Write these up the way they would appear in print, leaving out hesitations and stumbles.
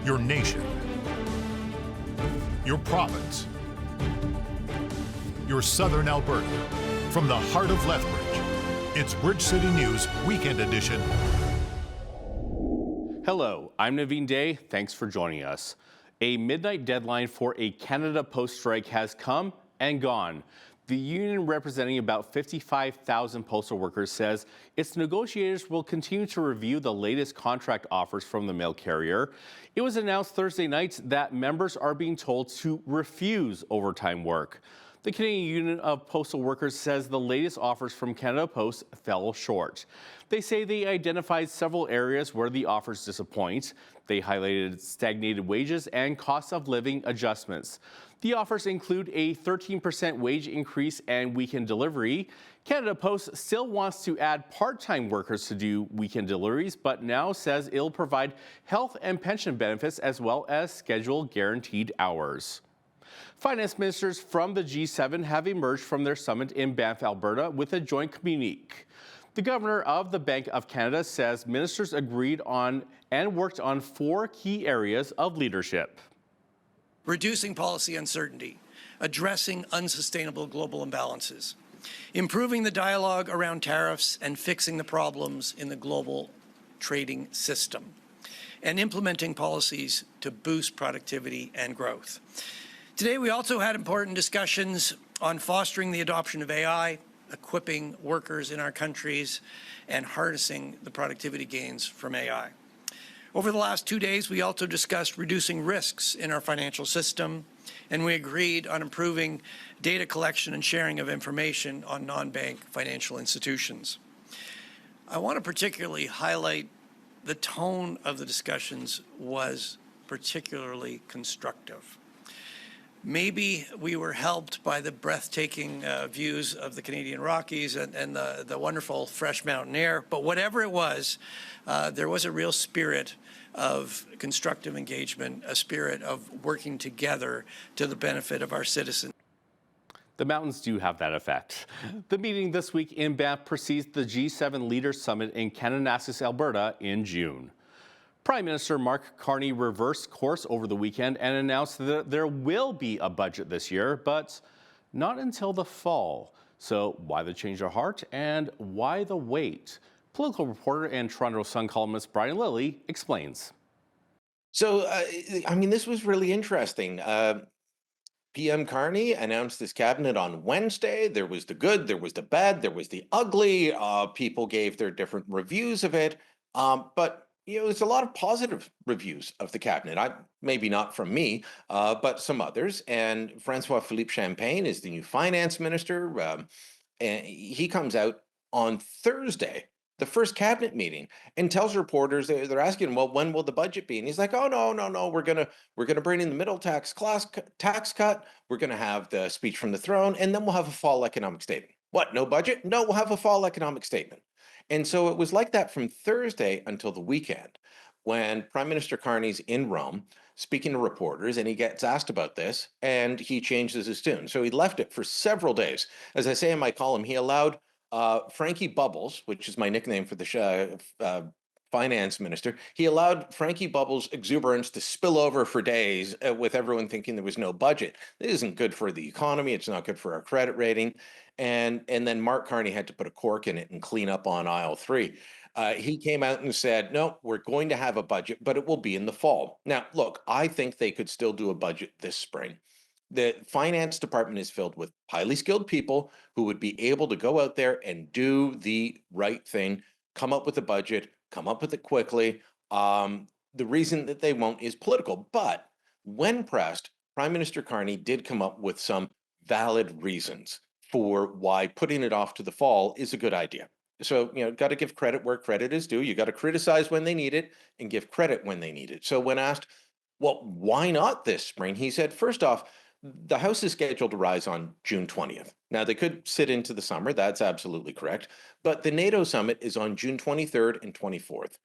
your nation, your province, your southern Alberta. From the heart of Lethbridge, it's Bridge City News Weekend Edition. Hello, I'm Naveen Day. Thanks for joining us. A midnight deadline for a Canada Post strike has come and gone. The union representing about 55,000 postal workers says its negotiators will continue to review the latest contract offers from the mail carrier. It was announced Thursday night that members are being told to refuse overtime work. The Canadian Union of Postal Workers says the latest offers from Canada Post fell short. They say they identified several areas where the offers disappoint. They highlighted stagnated wages and cost of living adjustments. The offers include a 13% wage increase and weekend delivery. Canada Post still wants to add part-time workers to do weekend deliveries, but now says it'll provide health and pension benefits as well as schedule guaranteed hours. Finance ministers from the G7 have emerged from their summit in Banff, Alberta with a joint communique. The governor of the Bank of Canada says ministers agreed on and worked on 4 key areas of leadership. Reducing policy uncertainty, addressing unsustainable global imbalances, improving the dialogue around tariffs and fixing the problems in the global trading system, and implementing policies to boost productivity and growth. Today, we also had important discussions on fostering the adoption of AI, equipping workers in our countries, and harnessing the productivity gains from AI. Over the last 2 days, we also discussed reducing risks in our financial system, and we agreed on improving data collection and sharing of information on non-bank financial institutions. I want to particularly highlight the tone of the discussions was particularly constructive. Maybe we were helped by the breathtaking views of the Canadian Rockies and the wonderful fresh mountain air, but whatever it was, there was a real spirit of constructive engagement, a spirit of working together to the benefit of our citizens. The mountains do have that effect. The meeting this week in Banff precedes the G7 Leaders Summit in Kananaskis, Alberta in June. Prime Minister Mark Carney reversed course over the weekend and announced that there will be a budget this year, but not until the fall. So why the change of heart and why the wait? Political reporter and Toronto Sun columnist Brian Lilly explains. So, this was really interesting. PM Carney announced his cabinet on Wednesday. There was the good, there was the bad, there was the ugly. People gave their different reviews of it. But there's a lot of positive reviews of the cabinet. Maybe not from me, but some others. And Francois-Philippe Champagne is the new finance minister. And he comes out on Thursday, the first cabinet meeting, and tells reporters, they're asking him, well, when will the budget be? And he's like, oh, no, we're gonna bring in the middle tax cut. We're gonna have the speech from the throne, and then we'll have a fall economic statement. What, no budget? No, we'll have a fall economic statement. And so it was like that from Thursday until the weekend, when Prime Minister Carney's in Rome speaking to reporters, and he gets asked about this, and he changes his tune. So he left it for several days. As I say in my column, he allowed Frankie Bubbles, which is my nickname for the finance minister, he allowed Frankie Bubbles' exuberance to spill over for days with everyone thinking there was no budget. This isn't good for the economy. It's not good for our credit rating. And then Mark Carney had to put a cork in it and clean up on aisle 3. He came out and said, no, we're going to have a budget, but it will be in the fall. Now, look, I think they could still do a budget this spring. The finance department is filled with highly skilled people who would be able to go out there and do the right thing, come up with a budget, come up with it quickly. The reason that they won't is political. But when pressed, Prime Minister Carney did come up with some valid reasons for why putting it off to the fall is a good idea. So, got to give credit where credit is due. You got to criticize when they need it and give credit when they need it. So when asked, well, why not this spring? He said, first off, the House is scheduled to rise on June 20th. Now, they could sit into the summer. That's absolutely correct. But the NATO summit is on June 23rd and 24th.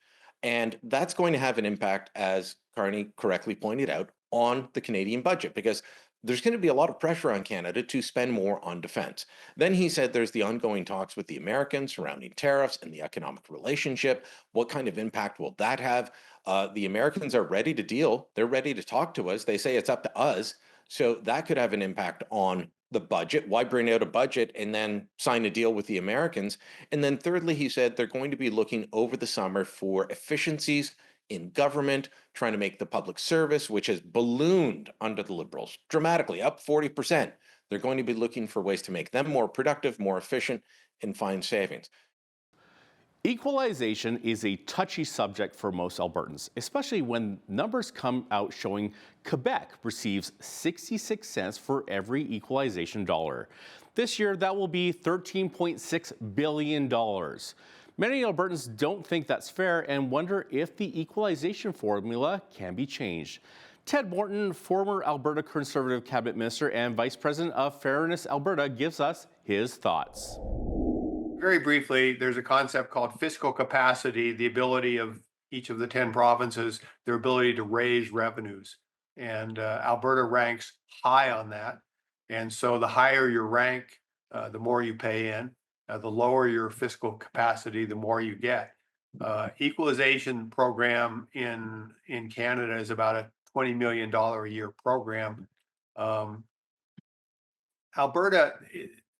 And that's going to have an impact, as Carney correctly pointed out, on the Canadian budget, because there's going to be a lot of pressure on Canada to spend more on defense. Then he said there's the ongoing talks with the Americans surrounding tariffs and the economic relationship. What kind of impact will that have? The Americans are ready to deal. They're ready to talk to us. They say it's up to us. So that could have an impact on the budget. Why bring out a budget and then sign a deal with the Americans? And then thirdly, he said they're going to be looking over the summer for efficiencies in government, trying to make the public service, which has ballooned under the Liberals dramatically, up 40%. They're going to be looking for ways to make them more productive, more efficient, and find savings. Equalization is a touchy subject for most Albertans, especially when numbers come out showing Quebec receives 66 cents for every equalization dollar. This year, that will be $13.6 billion. Many Albertans don't think that's fair and wonder if the equalization formula can be changed. Ted Morton, former Alberta Conservative Cabinet Minister and Vice President of Fairness Alberta, gives us his thoughts. Very briefly, there's a concept called fiscal capacity, the ability of each of the 10 provinces, their ability to raise revenues. And Alberta ranks high on that. And so the higher your rank, the more you pay in. The lower your fiscal capacity, the more you get. Equalization program in Canada is about a $20 million a year program.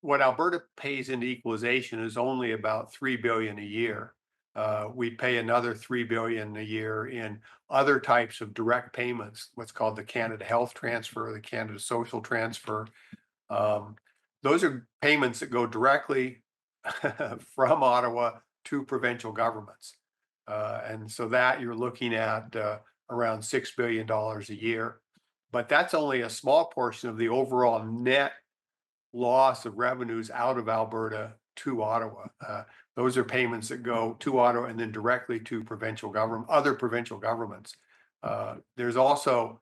What Alberta pays into equalization is only about $3 billion a year. We pay another $3 billion a year in other types of direct payments, what's called the Canada Health Transfer, the Canada Social Transfer. Those are payments that go directly from Ottawa to provincial governments. And so that you're looking at around $6 billion a year. But that's only a small portion of the overall net loss of revenues out of Alberta to Ottawa. Those are payments that go to Ottawa and then directly to other provincial governments. There's also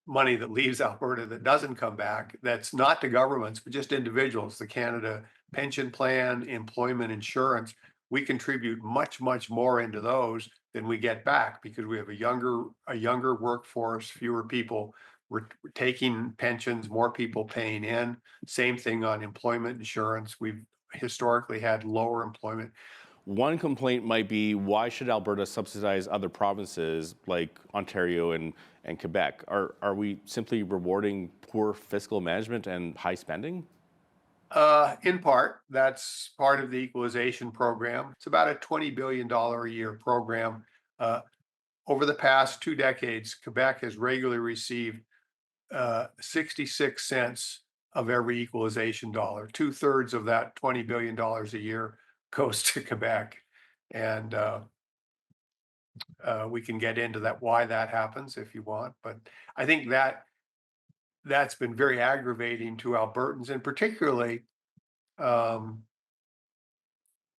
money that leaves Alberta that doesn't come back. That's not to governments, but just individuals. The Canada Pension Plan, employment insurance. We contribute much, much more into those than we get back because we have a younger workforce, fewer people. We're taking pensions, more people paying in. Same thing on employment insurance. We've historically had lower employment. One complaint might be, why should Alberta subsidize other provinces like Ontario and Quebec? Are we simply rewarding poor fiscal management and high spending? In part, that's part of the equalization program. It's about a $20 billion a year program. Over the past 2 decades, Quebec has regularly received 66 cents of every equalization dollar. 2/3 of that $20 billion a year goes to Quebec. And we can get into that, why that happens if you want. But I think that's been very aggravating to Albertans, and particularly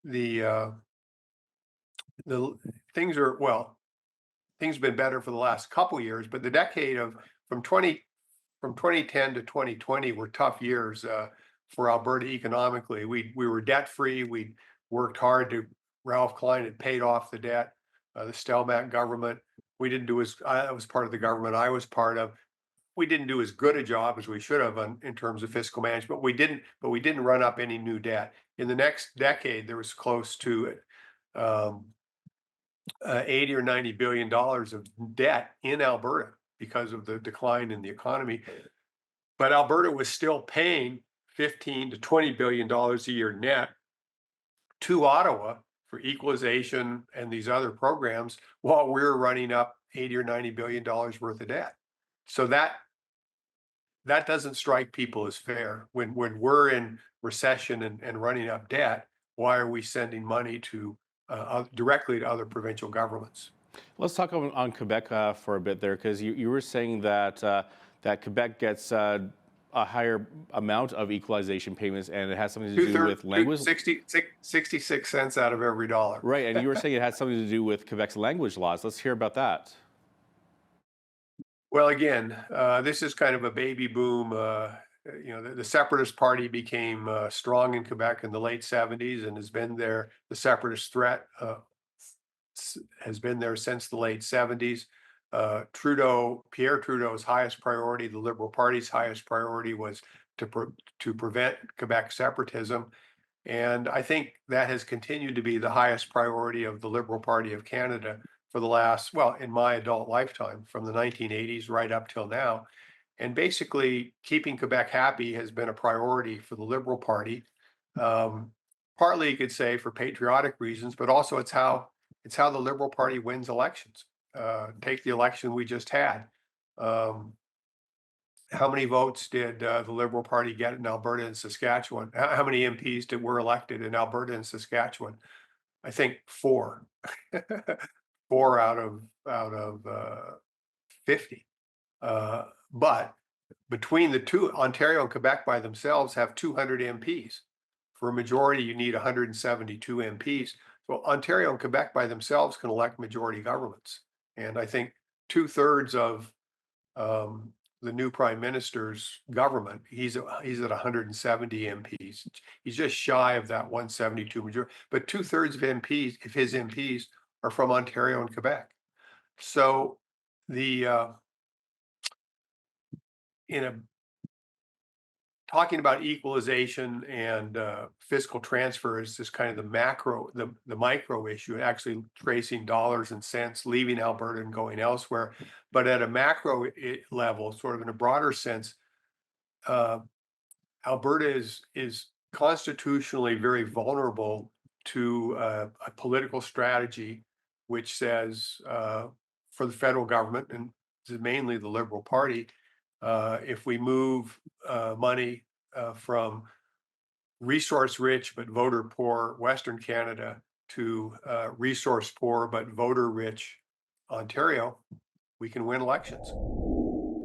the things have been better for the last couple years, but the decade from 2010 to 2020 were tough years for Alberta economically. We were debt free. We worked hard Ralph Klein had paid off the debt. The Stelmach government, we didn't do I was part of the government I was part of. We didn't do as good a job as we should have in terms of fiscal management. We didn't run up any new debt. In the next decade, there was close to $80 or $90 billion of debt in Alberta because of the decline in the economy. But Alberta was still paying $15 to $20 billion a year net to Ottawa for equalization and these other programs, while we're running up $80 or $90 billion worth of debt. So that doesn't strike people as fair. When we're in recession and running up debt, why are we sending money to directly to other provincial governments? Let's talk on Quebec for a bit there, because you were saying that Quebec gets a higher amount of equalization payments, and it has something to do with language. 66 cents out of every dollar. Right, and you were saying it has something to do with Quebec's language laws. Let's hear about that. Well, again, this is kind of a baby boom. The Separatist Party became strong in Quebec in the late 70s and has been there. The separatist threat has been there since the late 70s. Pierre Trudeau's highest priority, the Liberal Party's highest priority, was to prevent Quebec separatism. And I think that has continued to be the highest priority of the Liberal Party of Canada. for the last, well, in my adult lifetime, from the 1980s right up till now. And basically, keeping Quebec happy has been a priority for the Liberal Party. Partly, you could say, for patriotic reasons, but also it's how the Liberal Party wins elections. Take the election we just had. How many votes did the Liberal Party get in Alberta and Saskatchewan? How many MPs were elected in Alberta and Saskatchewan? I think 4. 4 out of 50. But between the two, Ontario and Quebec by themselves have 200 MPs. For a majority, you need 172 MPs. So Ontario and Quebec by themselves can elect majority governments. And I think 2/3 of the new prime minister's government, he's at 170 MPs. He's just shy of that 172 majority. But 2/3 of MPs, if his MPs, are from Ontario and Quebec. So talking about equalization and fiscal transfer is just kind of the micro issue, actually tracing dollars and cents, leaving Alberta and going elsewhere. But at a macro level, sort of in a broader sense, Alberta is constitutionally very vulnerable to a political strategy which says for the federal government, and mainly the Liberal Party, if we move money from resource-rich but voter-poor Western Canada to resource-poor but voter-rich Ontario, we can win elections.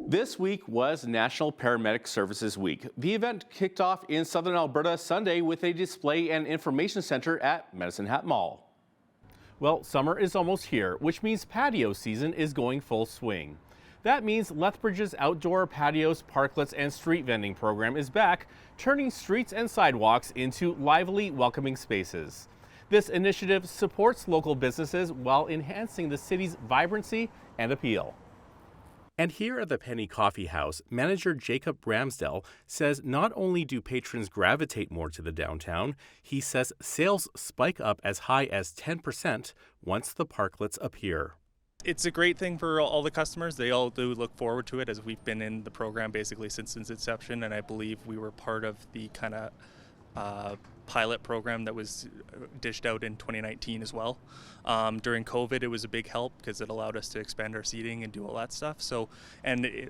This week was National Paramedic Services Week. The event kicked off in southern Alberta Sunday with a display and information center at Medicine Hat Mall. Well, summer is almost here, which means patio season is going full swing. That means Lethbridge's outdoor patios, parklets, and street vending program is back, turning streets and sidewalks into lively, welcoming spaces. This initiative supports local businesses while enhancing the city's vibrancy and appeal. And here at the Penny Coffee House, manager Jacob Ramsdell says not only do patrons gravitate more to the downtown, he says sales spike up as high as 10% once the parklets appear. It's a great thing for all the customers. They all do look forward to it, as we've been in the program basically since its inception, and I believe we were part of the kind of pilot program that was dished out in 2019 as well. During COVID, it was a big help because it allowed us to expand our seating and do all that stuff. So,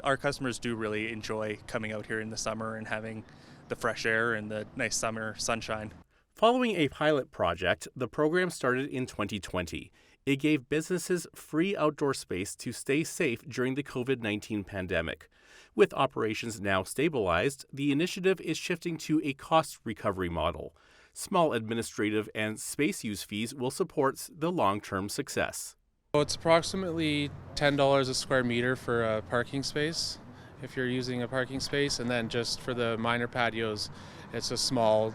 our customers do really enjoy coming out here in the summer and having the fresh air and the nice summer sunshine. Following a pilot project, the program started in 2020. It gave businesses free outdoor space to stay safe during the COVID-19 pandemic. With operations now stabilized, the initiative is shifting to a cost recovery model. Small administrative and space use fees will support the long-term success. It's approximately $10 a square meter for a parking space if you're using a parking space, and then just for the minor patios, it's a small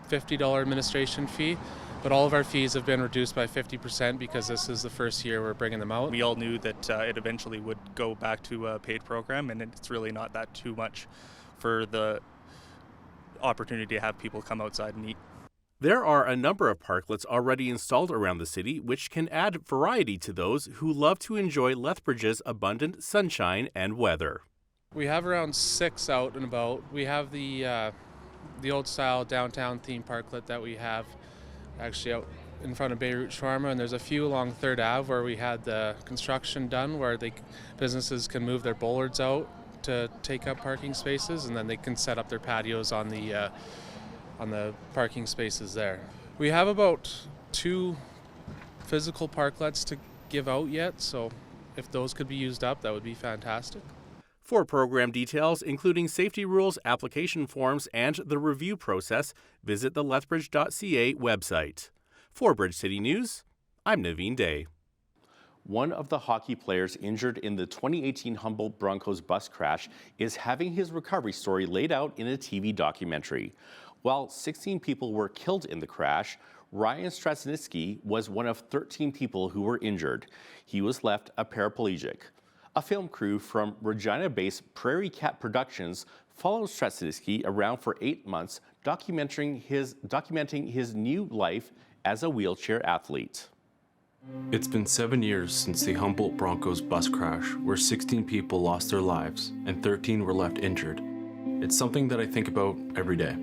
$50 administration fee. But all of our fees have been reduced by 50% because this is the first year we're bringing them out. We all knew that it eventually would go back to a paid program, and it's really not that too much for the opportunity to have people come outside and eat. There are a number of parklets already installed around the city, which can add variety to those who love to enjoy Lethbridge's abundant sunshine and weather. We have around 6 out and about. We have the old style downtown theme parklet that we have actually out in front of Beirut Shawarma, and there's a few along 3rd Ave where we had the construction done where businesses can move their bollards out to take up parking spaces, and then they can set up their patios on the parking spaces there. We have about 2 physical parklets to give out yet, so if those could be used up, that would be fantastic. For program details, including safety rules, application forms, and the review process, visit the lethbridge.ca website. For Bridge City News, I'm Naveen Day. One of the hockey players injured in the 2018 Humboldt Broncos bus crash is having his recovery story laid out in a TV documentary. While 16 people were killed in the crash, Ryan Straczynski was one of 13 people who were injured. He was left a paraplegic. A film crew from Regina-based Prairie Cat Productions followed Straczynski around for 8 months, documenting his new life as a wheelchair athlete. It's been 7 years since the Humboldt Broncos bus crash, where 16 people lost their lives and 13 were left injured. It's something that I think about every day.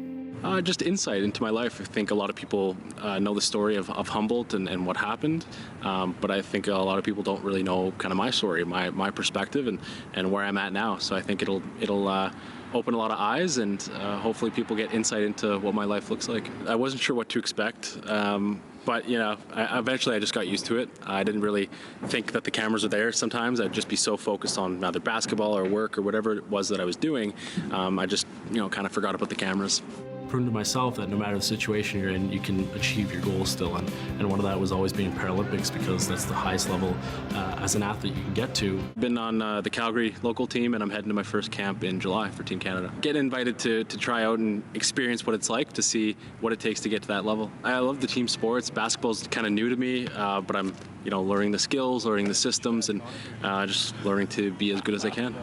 Just insight into my life. I think a lot of people know the story of Humboldt and what happened, but I think a lot of people don't really know kind of my story, my perspective, and where I'm at now. So I think it'll open a lot of eyes, and hopefully people get insight into what my life looks like. I wasn't sure what to expect, but eventually I just got used to it. I didn't really think that the cameras were there. Sometimes I'd just be so focused on either basketball or work or whatever it was that I was doing. I just kind of forgot about the cameras. Proven to myself that no matter the situation you're in, you can achieve your goals still. And one of that was always being Paralympics, because that's the highest level as an athlete you can get to. Been on the Calgary local team, and I'm heading to my first camp in July for Team Canada. Get invited to try out and experience what it's like, to see what it takes to get to that level. I love the team sports. Basketball's kind of new to me, but I'm learning the skills, learning the systems, and just learning to be as good as I can.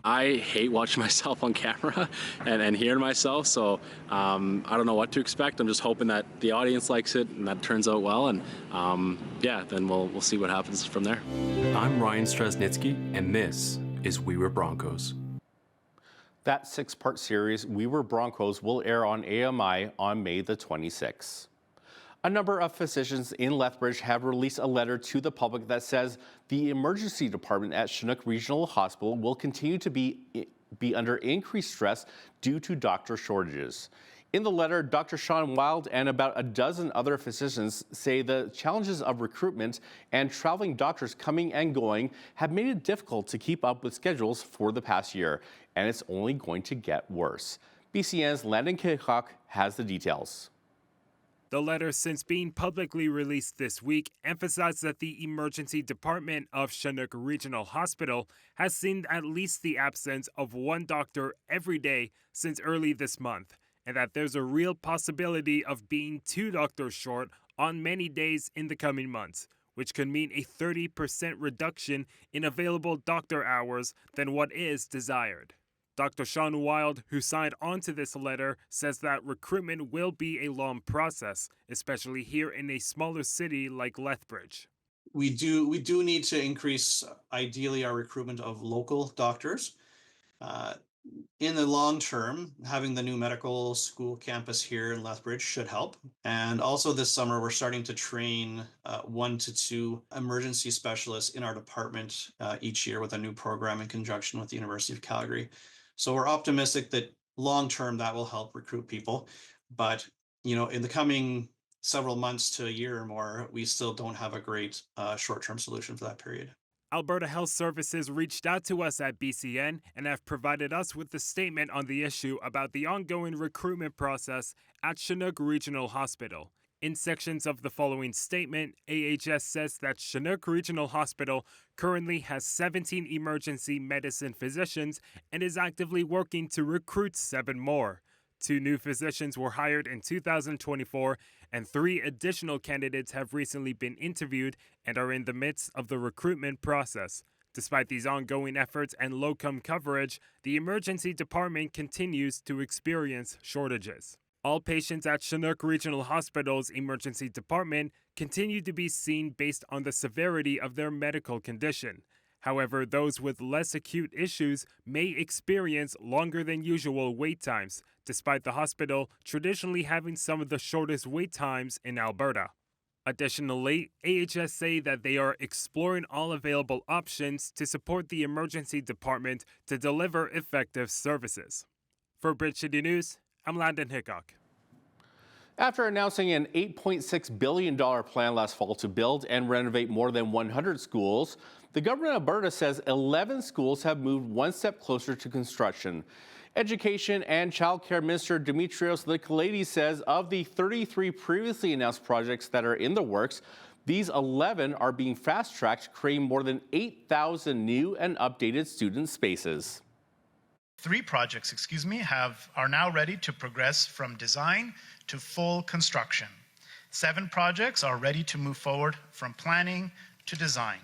I hate watching myself on camera and hearing myself, so I don't know what to expect. I'm just hoping that the audience likes it and that it turns out well, and then we'll see what happens from there. I'm Ryan Stresnitsky, and this is We Were Broncos. That 6-part series, We Were Broncos, will air on AMI on May the 26th. A number of physicians in Lethbridge have released a letter to the public that says the emergency department at Chinook Regional Hospital will continue to be under increased stress due to doctor shortages. In the letter, Dr. Sean Wild and about a dozen other physicians say the challenges of recruitment and traveling doctors coming and going have made it difficult to keep up with schedules for the past year, and it's only going to get worse. BCN's Landon Hickok has the details. The letter, since being publicly released this week, emphasized that the emergency department of Chinook Regional Hospital has seen at least the absence of one doctor every day since early this month, and that there's a real possibility of being 2 doctors short on many days in the coming months, which could mean a 30% reduction in available doctor hours than what is desired. Dr. Sean Wild, who signed onto this letter, says that recruitment will be a long process, especially here in a smaller city like Lethbridge. We do need to increase, ideally, our recruitment of local doctors. In the long term, having the new medical school campus here in Lethbridge should help. And also this summer, we're starting to train 1 to 2 emergency specialists in our department each year with a new program in conjunction with the University of Calgary. So we're optimistic that long term that will help recruit people. But, in the coming several months to a year or more, we still don't have a great short-term solution for that period. Alberta Health Services reached out to us at BCN and have provided us with a statement on the issue about the ongoing recruitment process at Chinook Regional Hospital. In sections of the following statement, AHS says that Chinook Regional Hospital currently has 17 emergency medicine physicians and is actively working to recruit 7 more. 2 new physicians were hired in 2024, and 3 additional candidates have recently been interviewed and are in the midst of the recruitment process. Despite these ongoing efforts and locum coverage, the emergency department continues to experience shortages. All patients at Chinook Regional Hospital's emergency department continue to be seen based on the severity of their medical condition. However, those with less acute issues may experience longer than usual wait times, despite the hospital traditionally having some of the shortest wait times in Alberta. Additionally, AHS say that they are exploring all available options to support the emergency department to deliver effective services. For Bridge City News, I'm Landon Hickok. After announcing an $8.6 billion plan last fall to build and renovate more than 100 schools, the government of Alberta says 11 schools have moved one step closer to construction. Education and Child Care Minister Dimitrios Nicolaides says of the 33 previously announced projects that are in the works, these 11 are being fast-tracked, creating more than 8,000 new and updated student spaces. 3 projects, are now ready to progress from design to full construction. 7 projects are ready to move forward from planning to design.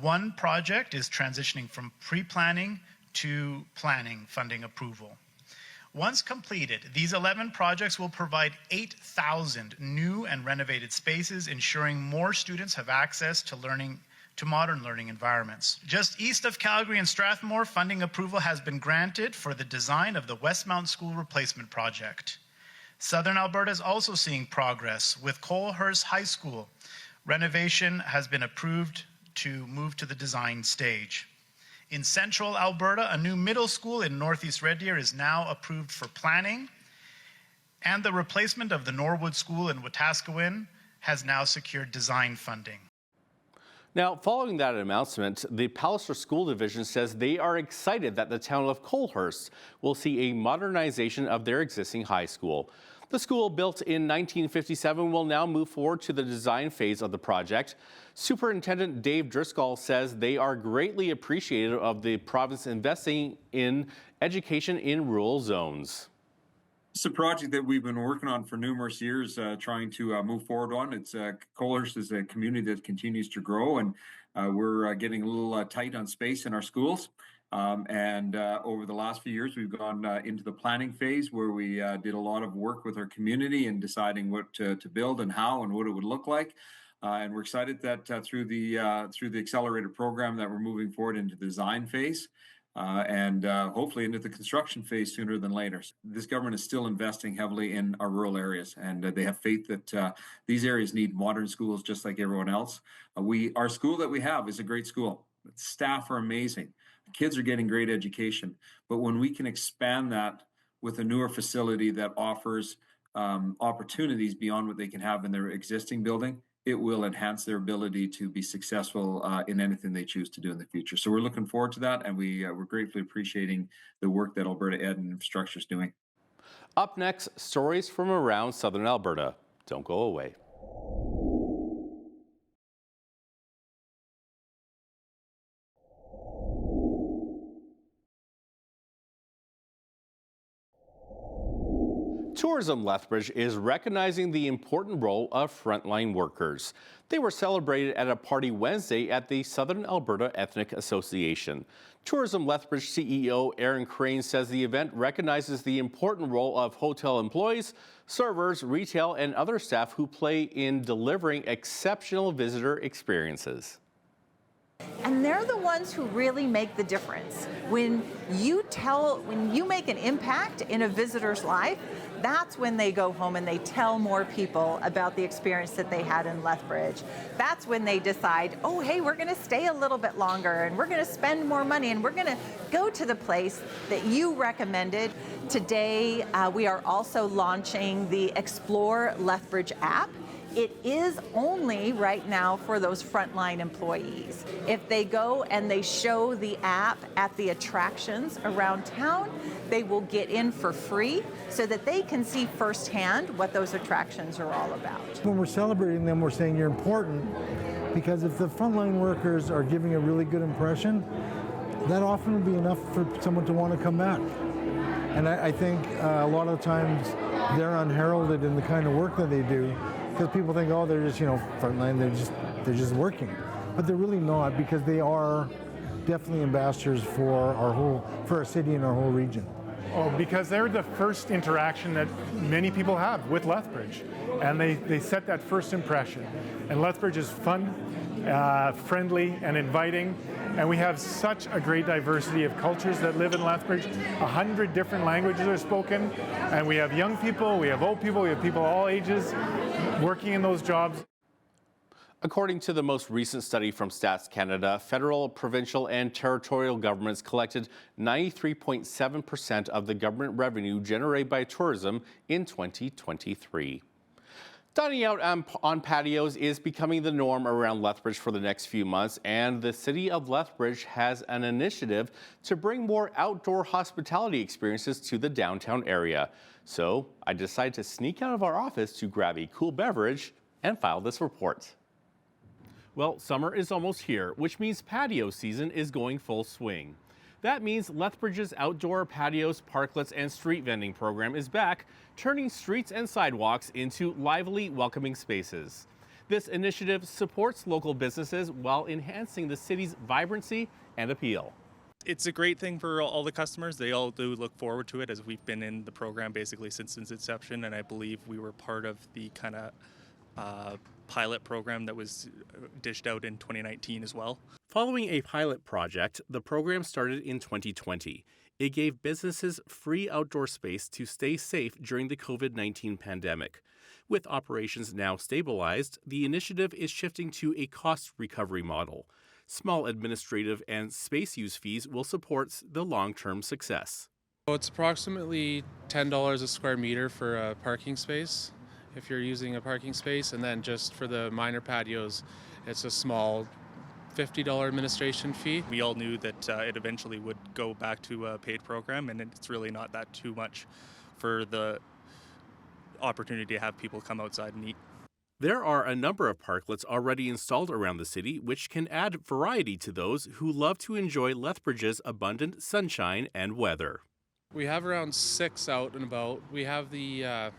1 project is transitioning from pre-planning to planning funding approval. Once completed, these 11 projects will provide 8,000 new and renovated spaces, ensuring more students have access to modern learning environments. Just east of Calgary and Strathmore, funding approval has been granted for the design of the Westmount School Replacement Project. Southern Alberta is also seeing progress with Colehurst High School. Renovation has been approved to move to the design stage. In Central Alberta, a new middle school in Northeast Red Deer is now approved for planning, and the replacement of the Norwood School in Wetaskiwin has now secured design funding. Now, following that announcement, the Palliser School Division says they are excited that the town of Colehurst will see a modernization of their existing high school. The school, built in 1957, will now move forward to the design phase of the project. Superintendent Dave Driscoll says they are greatly appreciative of the province investing in education in rural zones. It's a project that we've been working on for numerous years, trying to move forward on. Colehurst is a community that continues to grow, and we're getting a little tight on space in our schools. Over the last few years, we've gone into the planning phase where we did a lot of work with our community and deciding what to build and how and what it would look like. And we're excited that through the accelerated program that we're moving forward into the design phase and hopefully into the construction phase sooner than later. This government is still investing heavily in our rural areas, and they have faith that these areas need modern schools just like everyone else. Our school that we have is a great school. Staff are amazing. Kids are getting great education, but when we can expand that with a newer facility that offers opportunities beyond what they can have in their existing building, it will enhance their ability to be successful in anything they choose to do in the future. So we're looking forward to that, and we're gratefully appreciating the work that Alberta Ed and Infrastructure is doing. Up next, stories from around Southern Alberta. Don't go away. Tourism Lethbridge is recognizing the important role of frontline workers. They were celebrated at a party Wednesday at the Southern Alberta Ethnic Association. Tourism Lethbridge CEO Aaron Crane says the event recognizes the important role of hotel employees, servers, retail, and other staff who play in delivering exceptional visitor experiences. And they're the ones who really make the difference. When you make an impact in a visitor's life, that's when they go home and they tell more people about the experience that they had in Lethbridge. That's when they decide, oh, hey, we're going to stay a little bit longer and we're going to spend more money and we're going to go to the place that you recommended. Today, we are also launching the Explore Lethbridge app. It is only right now for those frontline employees. If they go and they show the app at the attractions around town, they will get in for free so that they can see firsthand what those attractions are all about. When we're celebrating them, we're saying you're important, because if the frontline workers are giving a really good impression, that often will be enough for someone to want to come back. And I think a lot of times they're unheralded in the kind of work that they do, because people think, oh, they're just, frontline, they're just working. But they're really not, because they are definitely ambassadors for our city and our whole region. Oh, because they're the first interaction that many people have with Lethbridge, and they set that first impression. And Lethbridge is fun, friendly, and inviting, and we have such a great diversity of cultures that live in Lethbridge. 100 different languages are spoken, and we have young people, we have old people, we have people all ages working in those jobs. According to the most recent study from Stats Canada, federal, provincial, and territorial governments collected 93.7% of the government revenue generated by tourism in 2023. Dining out on patios is becoming the norm around Lethbridge for the next few months, and the City of Lethbridge has an initiative to bring more outdoor hospitality experiences to the downtown area. So I decided to sneak out of our office to grab a cool beverage and file this report. Well, summer is almost here, which means patio season is going full swing. That means Lethbridge's outdoor patios, parklets, and street vending program is back, turning streets and sidewalks into lively, welcoming spaces. This initiative supports local businesses while enhancing the city's vibrancy and appeal. It's a great thing for all the customers. They all do look forward to it, as we've been in the program basically since its inception, and I believe we were part of the kind of pilot program that was dished out in 2019 as well. Following a pilot project, the program started in 2020. It gave businesses free outdoor space to stay safe during the COVID-19 pandemic. With operations now stabilized, the initiative is shifting to a cost recovery model. Small administrative and space use fees will support the long-term success. It's approximately $10 a square meter for a parking space if you're using a parking space, and then just for the minor patios, it's a small $50 administration fee. We all knew that it eventually would go back to a paid program, and it's really not that too much for the opportunity to have people come outside and eat. There are a number of parklets already installed around the city, which can add variety to those who love to enjoy Lethbridge's abundant sunshine and weather. We have around 6 out and about. We have the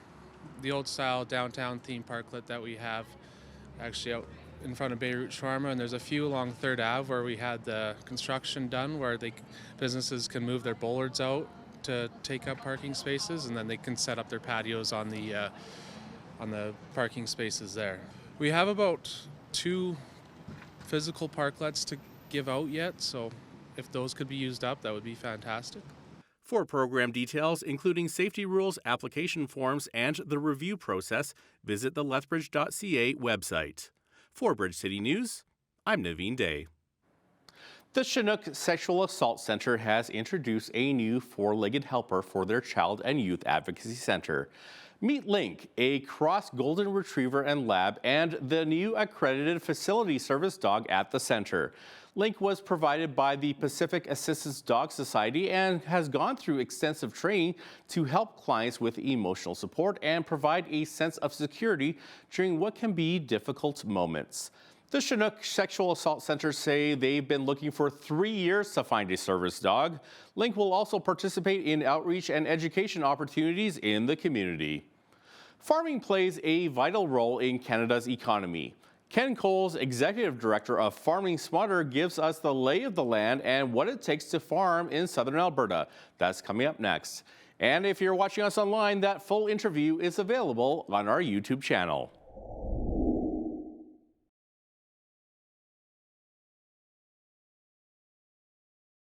old style downtown theme parklet that we have actually out in front of Beirut Shawarma, and there's a few along 3rd Ave where we had the construction done where businesses can move their bollards out to take up parking spaces, and then they can set up their patios on the parking spaces there. We have about 2 physical parklets to give out yet, so if those could be used up, that would be fantastic. For program details, including safety rules, application forms, and the review process, visit the lethbridge.ca website. For Bridge City News, I'm Naveen Day. The Chinook Sexual Assault Center has introduced a new 4-legged helper for their Child and Youth Advocacy Center. Meet Link, a cross golden retriever and lab, and the new accredited facility service dog at the center. Link was provided by the Pacific Assistance Dog Society and has gone through extensive training to help clients with emotional support and provide a sense of security during what can be difficult moments. The Chinook Sexual Assault Center say they've been looking for 3 years to find a service dog. Link will also participate in outreach and education opportunities in the community. Farming plays a vital role in Canada's economy. Ken Coles, Executive Director of Farming Smarter, gives us the lay of the land and what it takes to farm in southern Alberta. That's coming up next. And if you're watching us online, that full interview is available on our YouTube channel.